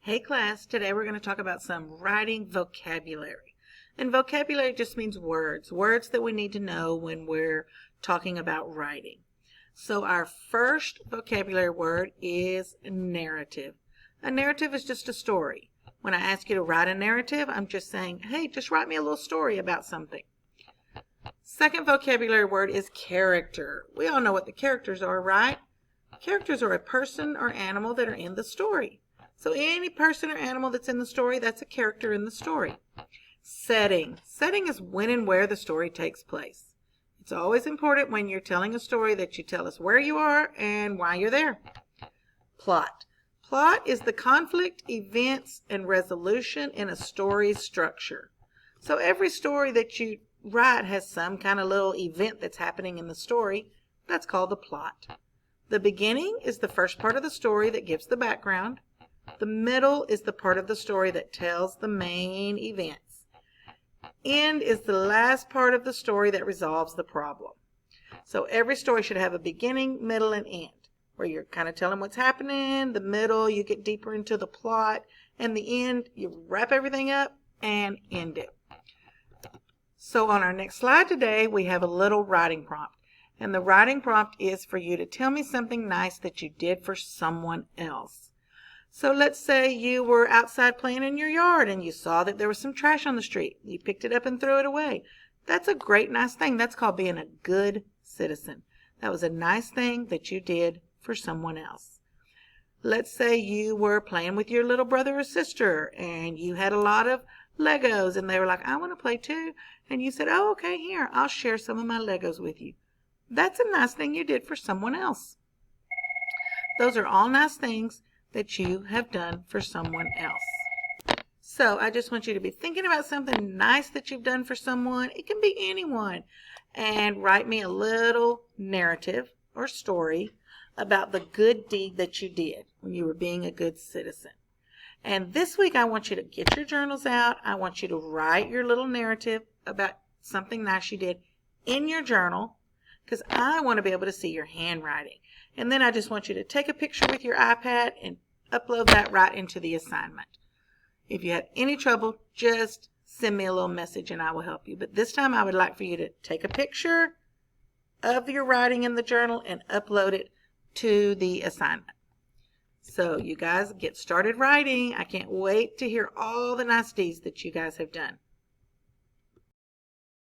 Hey class, today we're going to talk about some writing vocabulary. And vocabulary just means words that we need to know when we're talking about writing. So our first vocabulary word is narrative. A narrative is just a story. When I ask you to write a narrative, I'm just saying, hey, just write me a little story about something. Second vocabulary word is character. We all know what the characters are, right? Characters are a person or animal that are in the story. So any person or animal that's in the story, that's a character in the story. Setting. Setting is when and where the story takes place. It's always important when you're telling a story that you tell us where you are and why you're there. Plot. Plot is the conflict, events, and resolution in a story's structure. So every story that you write has some kind of little event that's happening in the story. That's called the plot. The beginning is the first part of the story that gives the background. The middle is the part of the story that tells the main events. End is the last part of the story that resolves the problem. So every story should have a beginning, middle, and end, where you're kind of telling what's happening. The middle, you get deeper into the plot. And the end, you wrap everything up and end it. So on our next slide today, we have a little writing prompt. And the writing prompt is for you to tell me something nice that you did for someone else. So let's say you were outside playing in your yard and you saw that there was some trash on the street. You picked it up and threw it away. That's a great, nice thing. That's called being a good citizen. That was a nice thing that you did for someone else. Let's say you were playing with your little brother or sister and you had a lot of Legos and they were like, I want to play too. And you said, oh, okay, here, I'll share some of my Legos with you. That's a nice thing you did for someone else. Those are all nice things that you have done for someone else. So I just want you to be thinking about something nice that you've done for someone. It can be anyone. And write me a little narrative or story about the good deed that you did when you were being a good citizen. And this week I want you to get your journals out. I want you to write your little narrative about something nice you did in your journal, because I want to be able to see your handwriting. And then I just want you to take a picture with your iPad and upload that right into the assignment. If you have any trouble, just send me a little message and I will help you. But this time I would like for you to take a picture of your writing in the journal and upload it to the assignment. So you guys get started writing. I can't wait to hear all the nice deeds that you guys have done.